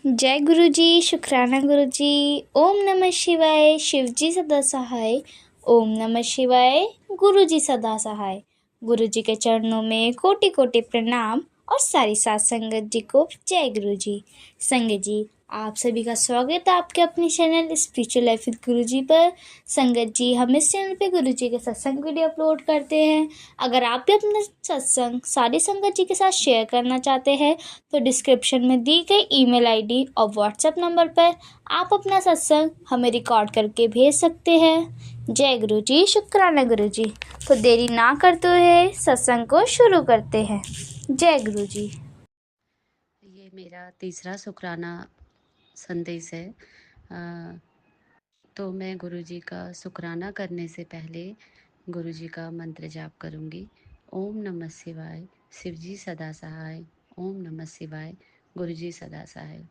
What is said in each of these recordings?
जय गुरु जी, शुक्राना गुरु जी। ओम नमः शिवाय, शिव जी सदा सहाय। ओम नमः शिवाय, गुरु जी सदा सहाय। गुरु जी के चरणों में कोटि कोटि प्रणाम और सारी साथ संगत जी को जय गुरु जी। संगत जी, आप सभी का स्वागत है आपके अपने चैनल स्पिरिचुअल लाइफ विद गुरु जी पर। संगत जी, हम इस चैनल पे गुरु जी के सत्संग वीडियो अपलोड करते हैं। अगर आप भी अपना सत्संग सारी संगत जी के साथ शेयर करना चाहते हैं तो डिस्क्रिप्शन में दी गई ईमेल आईडी और व्हाट्सएप नंबर पर आप अपना सत्संग हमें रिकॉर्ड करके भेज सकते हैं। जय गुरु जी, शुक्राना गुरु जी। तो देरी ना करते हुए सत्संग को शुरू करते हैं। जय गुरु जी। ये मेरा तीसरा शुक्राना संदेश है। तो मैं गुरुजी का शुक्राना करने से पहले गुरुजी का मंत्र जाप करूँगी। ओम नमः शिवाय, शिवजी सदा सहाय। ओम नमः शिवाय, गुरुजी सदा सहाय।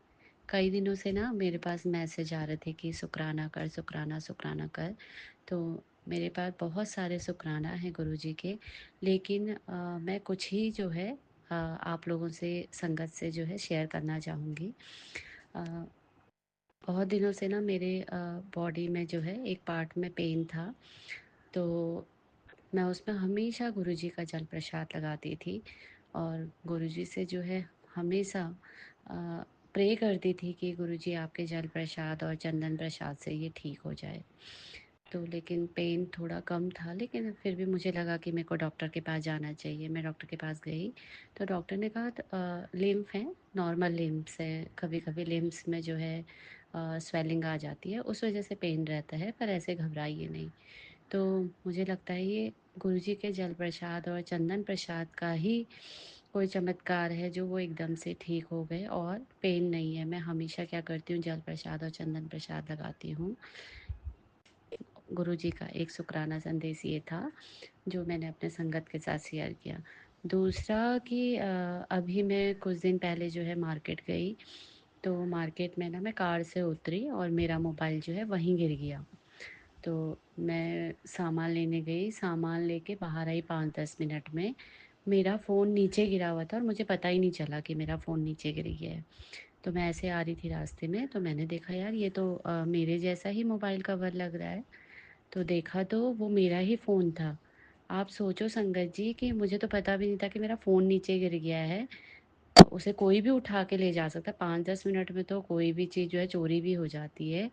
कई दिनों से ना मेरे पास मैसेज आ रहे थे कि शुक्राना कर, शुक्राना शुक्राना कर। तो मेरे पास बहुत सारे शुक्राना हैं गुरुजी के, लेकिन मैं कुछ ही जो है आप लोगों से संगत से जो है शेयर करना चाहूँगी। बहुत दिनों से ना मेरे बॉडी में जो है एक पार्ट में पेन था, तो मैं उसमें हमेशा गुरुजी का जल प्रसाद लगाती थी और गुरुजी से जो है हमेशा प्रे करती थी कि गुरुजी आपके जल प्रसाद और चंदन प्रसाद से ये ठीक हो जाए। तो लेकिन पेन थोड़ा कम था, लेकिन फिर भी मुझे लगा कि मेरे को डॉक्टर के पास जाना चाहिए। मैं डॉक्टर के पास गई तो डॉक्टर ने कहा लिम्फ है, नॉर्मल लिम्फ्स है, कभी कभी लिम्फ्स में जो है स्वेलिंग आ जाती है, उस वजह से पेन रहता है, पर ऐसे घबराइए नहीं। तो मुझे लगता है ये गुरुजी के जल प्रसाद और चंदन प्रसाद का ही कोई चमत्कार है जो वो एकदम से ठीक हो गए और पेन नहीं है। मैं हमेशा क्या करती हूँ, जल प्रसाद और चंदन प्रसाद लगाती हूँ। गुरुजी का एक शुक्राना संदेश ये था जो मैंने अपने संगत के साथ शेयर किया। दूसरा कि अभी मैं कुछ दिन पहले जो है मार्केट गई, तो मार्केट में ना मैं कार से उतरी और मेरा मोबाइल जो है वहीं गिर गया। तो मैं सामान लेने गई, सामान लेके बाहर आई 5-10 मिनट में मेरा फ़ोन नीचे गिरा हुआ था और मुझे पता ही नहीं चला कि मेरा फ़ोन नीचे गिर गया है। तो मैं ऐसे आ रही थी रास्ते में, तो मैंने देखा यार ये तो मेरे जैसा ही मोबाइल कवर लग रहा है। तो देखा तो वो मेरा ही फ़ोन था। आप सोचो संगत जी कि मुझे तो पता भी नहीं था कि मेरा फ़ोन नीचे गिर गया है। उसे कोई भी उठा के ले जा सकता है, 5-10 मिनट में तो कोई भी चीज़ जो है चोरी भी हो जाती है।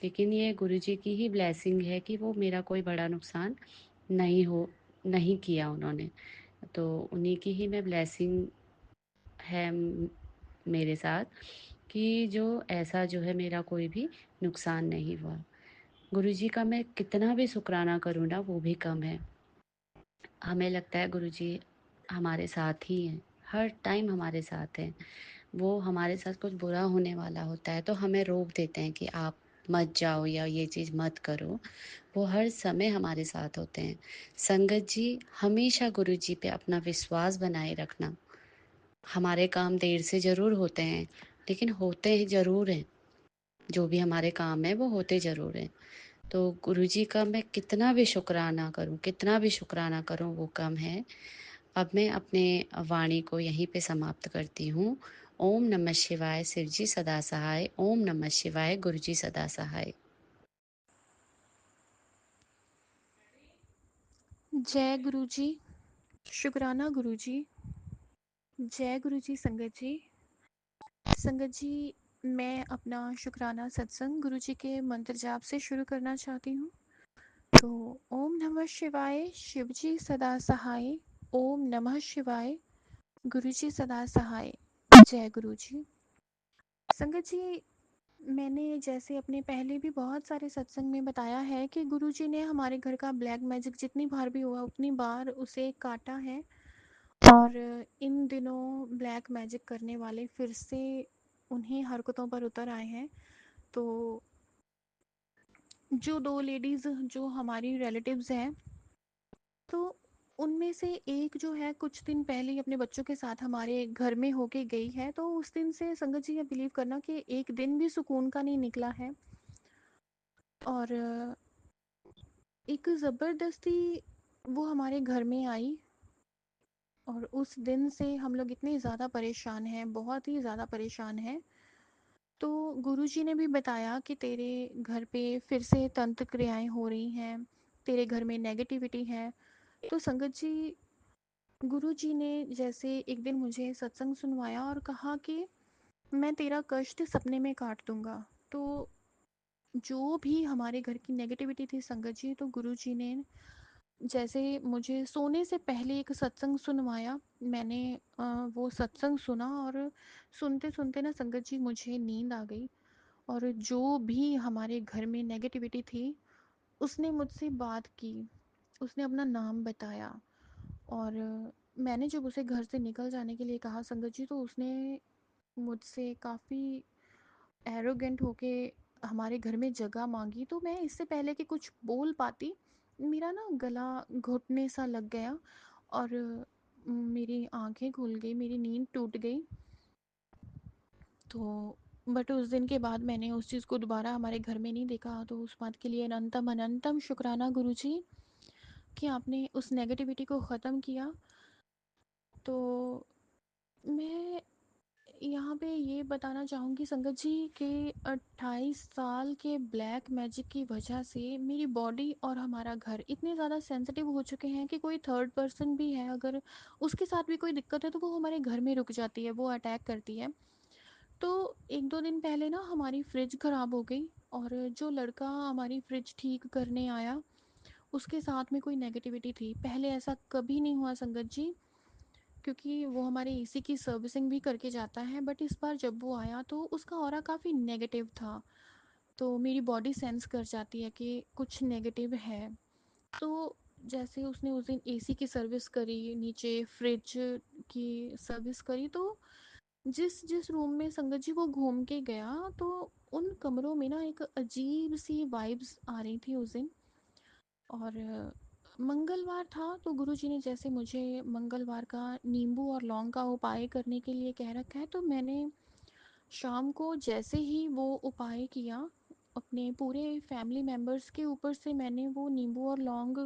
लेकिन ये गुरुजी की ही ब्लेसिंग है कि वो मेरा कोई बड़ा नुकसान नहीं किया उन्होंने। तो उन्हीं की ही मैं ब्लेसिंग है मेरे साथ कि जो ऐसा जो है मेरा कोई भी नुकसान नहीं हुआ। गुरुजी का मैं कितना भी शुक्राना करूँ ना वो भी कम है। हमें लगता है गुरुजी हमारे साथ ही हैं, हर टाइम हमारे साथ हैं। वो हमारे साथ कुछ बुरा होने वाला होता है तो हमें रोक देते हैं कि आप मत जाओ या ये चीज़ मत करो। वो हर समय हमारे साथ होते हैं। संगत जी, हमेशा गुरुजी पे अपना विश्वास बनाए रखना। हमारे काम देर से ज़रूर होते हैं, लेकिन होते हैं ज़रूर हैं। जो भी हमारे काम है वो होते ज़रूर हैं। तो गुरुजी का मैं कितना भी शुक्राना करूं, कितना भी शुक्राना करूं वो कम है। अब मैं अपने वाणी को यहीं पे समाप्त करती हूँ। ओम नमः शिवाय, शिवजी सदा सहाय। ओम नमः शिवाय, गुरुजी सदा सहाय। जय गुरु जी। शुक्राना गुरु जी। जय गुरु जी। संगत जी, मैं अपना शुक्राना सत्संग गुरु जी के मंत्र जाप से शुरू करना चाहती हूँ। तो ओम नमः शिवाय, शिव जी सदा सहाय। ओम नमः शिवाय, गुरु जी सदा सहाय। जय गुरु जी। संगत जी, मैंने जैसे अपने पहले भी बहुत सारे सत्संग में बताया है कि गुरु जी ने हमारे घर का ब्लैक मैजिक जितनी बार भी हुआ उतनी बार उसे काटा है। और इन दिनों ब्लैक मैजिक करने वाले फिर से उन्हीं हरकतों पर उतर आए हैं। तो जो दो लेडीज़ जो हमारी रिलेटिव्स हैं, तो उनमें से एक जो है कुछ दिन पहले ही अपने बच्चों के साथ हमारे घर में होके गई है। तो उस दिन से संगत जी ये बिलीव करना कि एक दिन भी सुकून का नहीं निकला है। और एक ज़बरदस्ती वो हमारे घर में आई और उस दिन से हम लोग इतने ज़्यादा परेशान हैं, बहुत ही ज़्यादा परेशान हैं। तो गुरुजी ने भी बताया कि तेरे घर पे फिर से तंत्र क्रियाएं हो रही हैं, तेरे घर में नेगेटिविटी है। तो संगत जी, गुरुजी ने जैसे एक दिन मुझे सत्संग सुनवाया और कहा कि मैं तेरा कष्ट सपने में काट दूंगा। तो जो भी हमारे घर की नेगेटिविटी थी संगत जी, तो गुरुजी ने जैसे मुझे सोने से पहले एक सत्संग सुनवाया। मैंने वो सत्संग सुना और सुनते सुनते ना संगत जी मुझे नींद आ गई। और जो भी हमारे घर में नेगेटिविटी थी उसने मुझसे बात की, उसने अपना नाम बताया। और मैंने जब उसे घर से निकल जाने के लिए कहा संगत जी, तो उसने मुझसे काफ़ी एरोगेंट होके हमारे घर में जगह मांगी। तो मैं इससे पहले कि कुछ बोल पाती, मेरा ना गला घुटने सा लग गया और मेरी आंखें खुल गई, मेरी नींद टूट गई। तो बट उस दिन के बाद मैंने उस चीज़ को दोबारा हमारे घर में नहीं देखा। तो उस बात के लिए अनंतम अनंतम शुक्राना गुरुजी कि आपने उस नेगेटिविटी को ख़त्म किया। तो मैं यहाँ पे ये बताना चाहूँगी संगत जी कि 28 साल के ब्लैक मैजिक की वजह से मेरी बॉडी और हमारा घर इतने ज़्यादा सेंसिटिव हो चुके हैं कि कोई थर्ड पर्सन भी है, अगर उसके साथ भी कोई दिक्कत है तो वो हमारे घर में रुक जाती है, वो अटैक करती है। तो एक दो दिन पहले ना हमारी फ्रिज ख़राब हो गई और जो लड़का हमारी फ्रिज ठीक करने आया उसके साथ में कोई नेगेटिविटी थी। पहले ऐसा कभी नहीं हुआ संगत जी, क्योंकि वो हमारे एसी की सर्विसिंग भी करके जाता है। बट इस बार जब वो आया तो उसका ऑरा काफ़ी नेगेटिव था। तो मेरी बॉडी सेंस कर जाती है कि कुछ नेगेटिव है। तो जैसे उसने उस दिन एसी की सर्विस करी, नीचे फ्रिज की सर्विस करी, तो जिस जिस रूम में संगत जी वो घूम के गया तो उन कमरों में ना एक अजीब सी वाइब्स आ रही थी उस दिन। और मंगलवार था तो गुरुजी ने जैसे मुझे मंगलवार का नींबू और लौंग का उपाय करने के लिए कह रखा है, तो मैंने शाम को जैसे ही वो उपाय किया, अपने पूरे फैमिली मेम्बर्स के ऊपर से मैंने वो नींबू और लौंग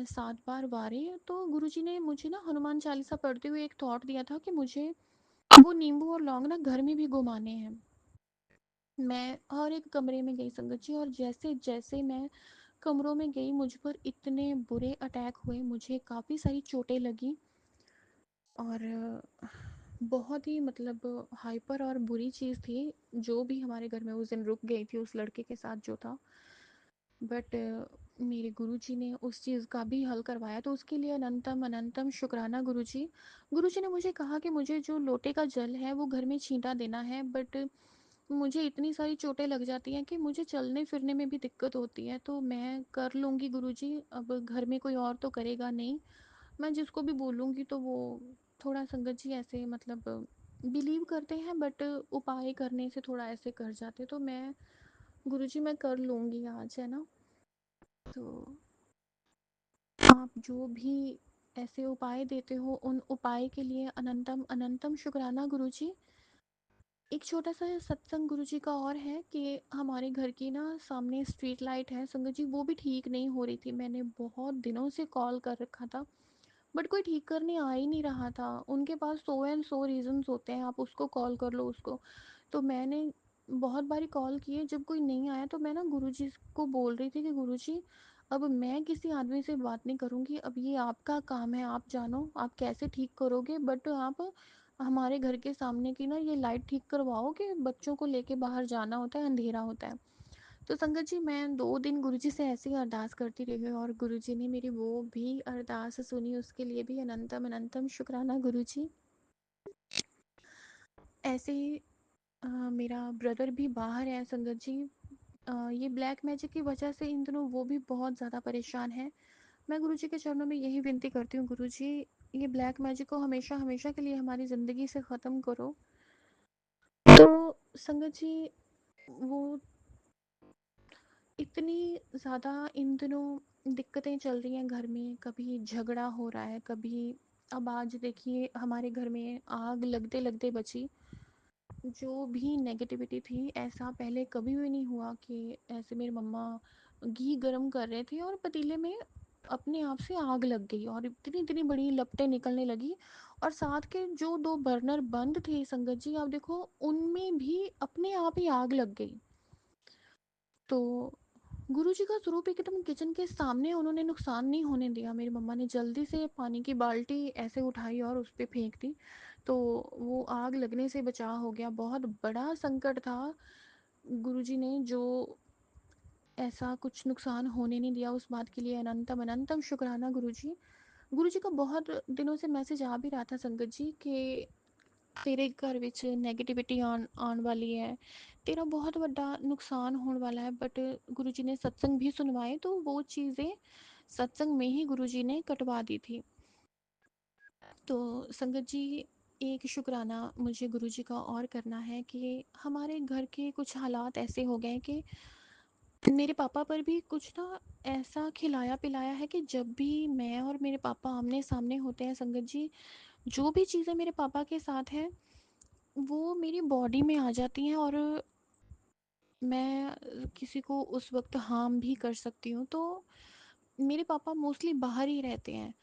7 बार वारे। तो गुरुजी ने मुझे ना हनुमान चालीसा पढ़ते हुए एक थॉट दिया था कि मुझे वो नींबू और लौंग ना घर में भी घुमाने हैं। मैं हर एक कमरे में गई संगत जी, और जैसे जैसे मैं कमरों में गई मुझ पर इतने बुरे अटैक हुए, मुझे काफ़ी सारी चोटें लगी। और बहुत ही मतलब हाइपर और बुरी चीज़ थी जो भी हमारे घर में उस दिन रुक गई थी उस लड़के के साथ जो था। बट मेरे गुरुजी ने उस चीज़ का भी हल करवाया, तो उसके लिए अनंतम अनंतम शुक्राना गुरुजी। गुरुजी ने मुझे कहा कि मुझे जो लोटे का जल है वो घर में छींटा देना है। बट मुझे इतनी सारी चोटें लग जाती हैं कि मुझे चलने फिरने में भी दिक्कत होती है। तो मैं कर लूँगी गुरुजी, अब घर में कोई और तो करेगा नहीं। मैं जिसको भी बोलूँगी तो वो थोड़ा संगत जी ऐसे मतलब बिलीव करते हैं, बट उपाय करने से थोड़ा ऐसे कर जाते। तो मैं गुरुजी मैं कर लूँगी आज, है ना। तो आप जो भी ऐसे उपाय देते हो उन उपाय के लिए अनंतम अनंतम शुक्राना गुरुजी। एक छोटा सा सत्संग गुरुजी का और है कि हमारे घर की ना सामने स्ट्रीट लाइट है संगत जी, वो भी ठीक नहीं हो रही थी। मैंने बहुत दिनों से कॉल कर रखा था बट कोई ठीक करने आ ही नहीं रहा था। उनके पास 100 रीजंस होते हैं, आप उसको कॉल कर लो उसको। तो मैंने बहुत बारी कॉल किए, जब कोई नहीं आया तो मैं ना गुरुजी को बोल रही थी कि गुरुजी अब मैं किसी आदमी से बात नहीं करूँगी, अब ये आपका काम है, आप जानो आप कैसे ठीक करोगे। बट आप हमारे घर के सामने की ना ये लाइट ठीक करवाओ कि बच्चों को लेके बाहर जाना होता है, अंधेरा होता है। तो संगत जी मैं 2 दिन गुरुजी से ऐसे ही अरदास करती रही और गुरुजी ने मेरी वो भी अरदास सुनी, उसके लिए भी अनंतम अनंतम शुक्राना गुरुजी। ऐसे ही मेरा ब्रदर भी बाहर है संगत जी। ये ब्लैक मैजिक की वजह से इन दिनों वो भी बहुत ज़्यादा परेशान है। मैं गुरुजी के चरणों में यही विनती करती हूँ, गुरुजी ये ब्लैक मैजिक को हमेशा हमेशा के लिए हमारी ज़िंदगी से ख़त्म करो। तो संगत जी वो इतनी ज़्यादा इन दिनों दिक्कतें चल रही हैं घर में, कभी झगड़ा हो रहा है, कभी अब आज देखिए हमारे घर में आग लगते लगते बची। जो भी नेगेटिविटी थी ऐसा पहले कभी भी नहीं हुआ कि ऐसे मेरी मम्मा घी गरम कर रहे थे और पतीले में अपने आप से आग लग गई और इतनी इतनी बड़ी लपटें निकलने लगी। और साथ के जो 2 बर्नर बंद थे संगत जी, आप देखो उनमें भी अपने आप ही आग लग गई। तो गुरुजी का स्वरूप एकदम किचन के सामने, उन्होंने नुकसान नहीं होने दिया। मेरी मम्मा ने जल्दी से पानी की बाल्टी ऐसे उठाई और उस पे फेंक दी, तो वो आग लगने से बचाव हो गया। बहुत बड़ा संकट था, गुरुजी ने जो ऐसा कुछ नुकसान होने नहीं दिया, उस बात के लिए अनंतम अनंतम शुक्राना गुरुजी। गुरुजी का बहुत दिनों से मैसेज आ भी रहा था संगत जी कि तेरे घर विच नेगेटिविटी आन वाली है, तेरा बहुत बड़ा नुकसान होने वाला है। बट गुरुजी ने सत्संग भी सुनवाए, तो वो चीज़ें सत्संग में ही गुरुजी ने कटवा दी थी। तो संगत जी, एक शुक्राना मुझे गुरुजी का और करना है कि हमारे घर के कुछ हालात ऐसे हो गए कि मेरे पापा पर भी कुछ ना ऐसा खिलाया पिलाया है कि जब भी मैं और मेरे पापा आमने सामने होते हैं संगत जी, जो भी चीज़ें मेरे पापा के साथ हैं वो मेरी बॉडी में आ जाती हैं, और मैं किसी को उस वक्त हार्म भी कर सकती हूँ। तो मेरे पापा मोस्टली बाहर ही रहते हैं,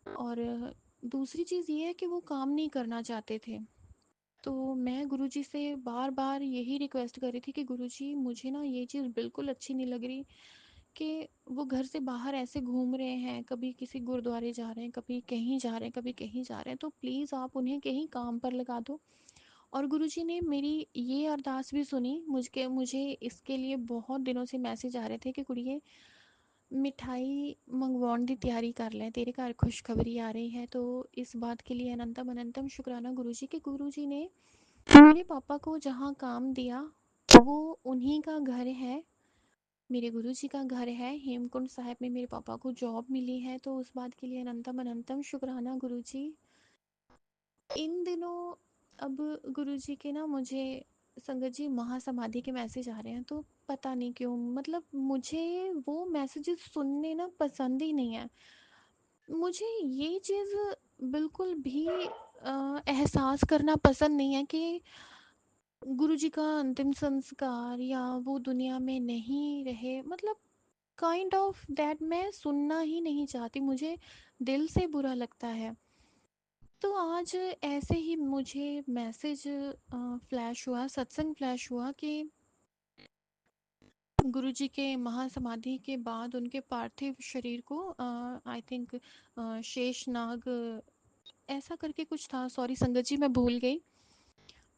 और दूसरी चीज़ ये है कि वो काम नहीं करना चाहते थे। तो मैं गुरुजी से बार बार यही रिक्वेस्ट कर रही थी कि गुरुजी, मुझे ना ये चीज़ बिल्कुल अच्छी नहीं लग रही कि वो घर से बाहर ऐसे घूम रहे हैं, कभी किसी गुरुद्वारे जा रहे हैं, कभी कहीं जा रहे हैं, कभी कहीं जा रहे हैं, तो प्लीज़ आप उन्हें कहीं काम पर लगा दो। और गुरुजी ने मेरी ये अरदास भी सुनी। मुझे इसके लिए बहुत दिनों से मैसेज आ रहे थे कि कुड़िए, मिठाई मंगवाने की तैयारी कर लें, तेरे घर खुशखबरी आ रही है। तो इस बात के लिए अनंतम अनंतम शुक्राना गुरुजी के गुरुजी ने मेरे पापा को जहाँ काम दिया वो उन्हीं का घर है, मेरे गुरुजी का घर है। हेमकुंड साहिब में मेरे पापा को जॉब मिली है, तो उस बात के लिए अनंतम अनंतम शुक्राना गुरुजी। इन दिनों अब गुरुजी के ना मुझे संगत जी महासमाधि के मैसेज आ रहे हैं, तो पता नहीं क्यों, मतलब मुझे वो मैसेजेस सुनने ना पसंद ही नहीं है। मुझे ये चीज़ बिल्कुल भी एहसास करना पसंद नहीं है कि गुरुजी का अंतिम संस्कार या वो दुनिया में नहीं रहे, मतलब काइंड ऑफ दैट मैं सुनना ही नहीं चाहती, मुझे दिल से बुरा लगता है। तो आज ऐसे ही मुझे मैसेज फ्लैश हुआ, सत्संग फ्लैश हुआ कि गुरुजी के महासमाधि के बाद उनके पार्थिव शरीर को आई थिंक शेष नाग ऐसा करके कुछ था, सॉरी संगत जी मैं भूल गई।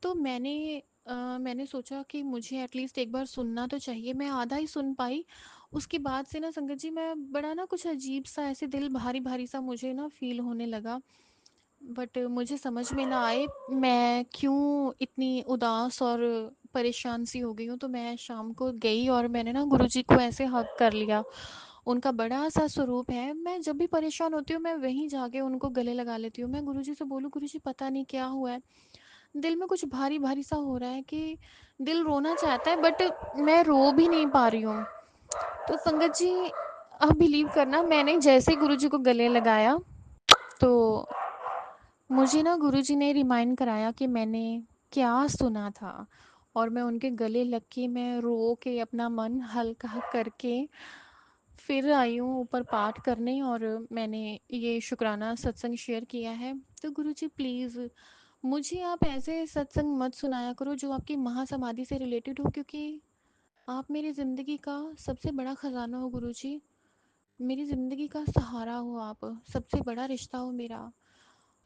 तो मैंने सोचा कि मुझे एटलीस्ट एक बार सुनना तो चाहिए। मैं आधा ही सुन पाई। उसके बाद से ना संगत जी मैं बड़ा ना कुछ अजीब सा, ऐसे दिल भारी भारी सा मुझे ना फील होने लगा। बट मुझे समझ में ना आए मैं क्यों इतनी उदास और परेशान सी हो गई हूँ। तो मैं शाम को गई और मैंने ना गुरुजी को ऐसे हक कर लिया। उनका बड़ा सा स्वरूप है, मैं जब भी परेशान होती हूँ मैं वहीं जाके उनको गले लगा लेती हूँ। मैं गुरुजी से बोलूँ, गुरुजी पता नहीं क्या हुआ है, दिल में कुछ भारी भारी सा हो रहा है कि दिल रोना चाहता है बट मैं रो भी नहीं पा रही हूँ। तो संगत जी, आप बिलीव करना, मैंने जैसे गुरुजी को गले लगाया तो मुझे ना गुरुजी ने रिमाइंड कराया कि मैंने क्या सुना था। और मैं उनके गले लग के, मैं रो के अपना मन हल्का करके फिर आई हूँ ऊपर पाठ करने, और मैंने ये शुक्राना सत्संग शेयर किया है। तो गुरुजी प्लीज़ मुझे आप ऐसे सत्संग मत सुनाया करो जो आपकी महासमाधि से रिलेटेड हो, क्योंकि आप मेरी ज़िंदगी का सबसे बड़ा ख़जाना हो गुरुजी। मेरी ज़िंदगी का सहारा हो आप, सबसे बड़ा रिश्ता हो मेरा।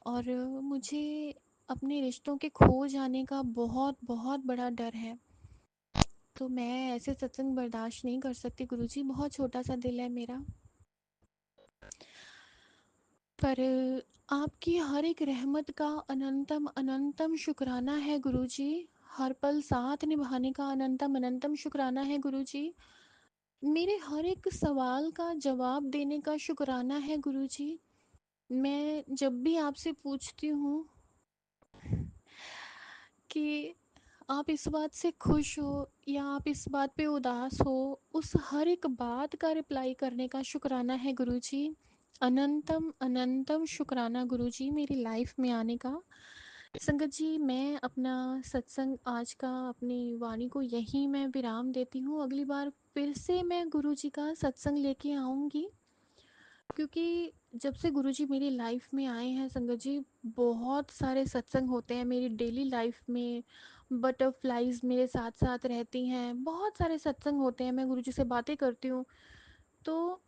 और मुझे अपने रिश्तों के खो जाने का बहुत बहुत बड़ा डर है। तो मैं ऐसे सत्संग बर्दाश्त नहीं कर सकती गुरुजी, बहुत छोटा सा दिल है मेरा। पर आपकी हर एक रहमत का अनंतम अनंतम शुक्राना है गुरुजी। हर पल साथ निभाने का अनंतम अनंतम शुक्राना है गुरुजी। मेरे हर एक सवाल का जवाब देने का शुक्राना है गुरुजी। मैं जब भी आपसे पूछती हूँ कि आप इस बात से खुश हो या आप इस बात पे उदास हो, उस हर एक बात का रिप्लाई करने का शुक्राना है गुरुजी। अनंतम अनंतम शुक्राना गुरुजी मेरी लाइफ में आने का। संगत जी, मैं अपना सत्संग आज का, अपनी वाणी को यहीं मैं विराम देती हूँ। अगली बार फिर से मैं गुरुजी का सत्संग लेके आऊँगी, क्योंकि जब से गुरुजी मेरी लाइफ में आए हैं संगत जी, बहुत सारे सत्संग होते हैं मेरी डेली लाइफ में। बटरफ्लाइज मेरे साथ साथ रहती हैं, बहुत सारे सत्संग होते हैं, मैं गुरुजी से बातें करती हूँ। तो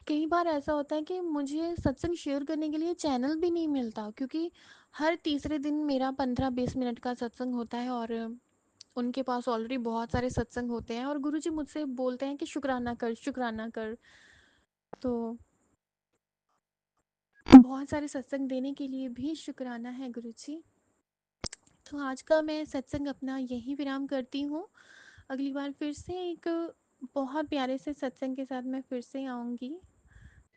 कई बार ऐसा होता है कि मुझे सत्संग शेयर करने के लिए चैनल भी नहीं मिलता, क्योंकि हर तीसरे दिन मेरा 15-20 मिनट का सत्संग होता है और उनके पास ऑलरेडी बहुत सारे सत्संग होते हैं और गुरुजी मुझसे बोलते हैं कि शुक्राना कर, शुक्राना कर। तो बहुत सारे सत्संग देने के लिए भी शुक्राना है गुरुजी। तो आज का मैं सत्संग अपना यही विराम करती हूँ। अगली बार फिर से एक बहुत प्यारे से सत्संग के साथ मैं फिर से आऊँगी।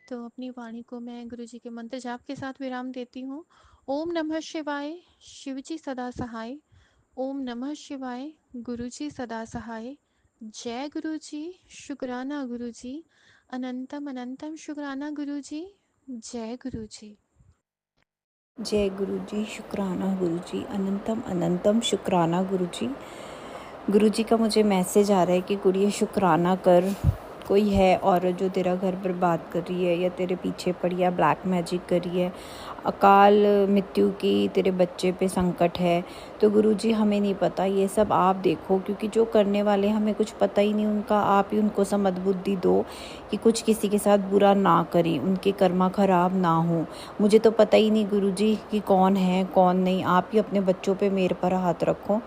तो अपनी वाणी को मैं गुरुजी के मंत्र जाप के साथ विराम देती हूँ। ओम नमः शिवाय, शिवजी सदा सहाय। ओम नमः शिवाय, गुरुजी सदा सहाय। जय गुरुजी, शुक्राना गुरुजी, अनंतम अनंतम शुक्राना गुरुजी। जय गुरुजी। जय गुरुजी, शुक्राना गुरुजी, अनंतम अनंतम शुक्राना गुरुजी। गुरुजी का मुझे मैसेज आ रहा है कि गुड़िया शुक्राना कर। कोई है औरत जो तेरा घर बर्बाद कर रही है या तेरे पीछे पड़ी है, ब्लैक मैजिक कर रही है, अकाल मृत्यु की तेरे बच्चे पे संकट है। तो गुरुजी हमें नहीं पता, ये सब आप देखो, क्योंकि जो करने वाले हमें कुछ पता ही नहीं उनका। आप ही उनको समझबुद्धि दो कि कुछ किसी के साथ बुरा ना करें, उनके कर्मा खराब ना हो। मुझे तो पता ही नहीं गुरुजी कि कौन है कौन नहीं। आप ही अपने बच्चों पे मेरे पर हाथ रखो।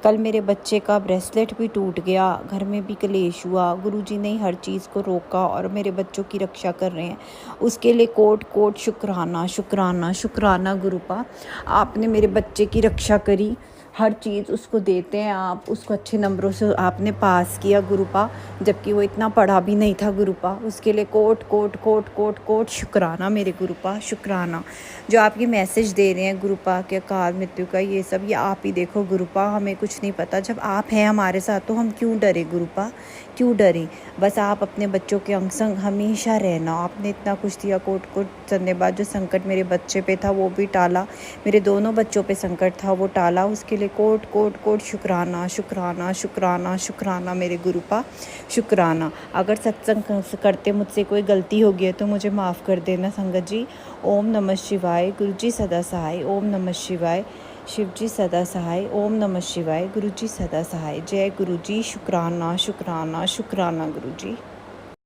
कल मेरे बच्चे का ब्रेसलेट भी टूट गया, घर में भी कलेश हुआ। गुरुजी ने हर चीज़ को रोका और मेरे बच्चों की रक्षा कर रहे हैं। उसके लिए कोट कोट शुक्राना शुक्राना शुक्राना गुरुपा। आपने मेरे बच्चे की रक्षा करी, हर चीज़ उसको देते हैं आप, उसको अच्छे नंबरों से आपने पास किया गुरुपा, जबकि वो इतना पढ़ा भी नहीं था गुरुपा। उसके लिए quote quote quote quote quote शुक्राना मेरे गुरुपा, शुक्राना। जो आप ये मैसेज दे रहे हैं गुरुपा के अकाल मृत्यु का, ये सब ये आप ही देखो गुरुपा, हमें कुछ नहीं पता। जब आप हैं हमारे साथ तो हम क्यों डरे गुरुपा, क्यों डरें। बस आप अपने बच्चों के अंग संग हमेशा रहना। आपने इतना कुछ दिया, कोट कोट धन्यवाद। जो संकट मेरे बच्चे पे था वो भी टाला, मेरे दोनों बच्चों पे संकट था वो टाला, उसके लिए कोट कोट कोट शुक्राना शुक्राना शुक्राना शुक्राना मेरे गुरुपा, शुक्राना। अगर सत्संग करते मुझसे कोई गलती हो गई है तो मुझे माफ़ कर देना संगत जी। ओम नमः शिवाय, गुरुजी सदा सहाय। ओम नमः शिवाय, शिवजी सदा सहाय। ओम नमः शिवाय, गुरुजी सदा सहाय। जय गुरुजी, शुक्राना शुक्राना शुक्राना गुरुजी।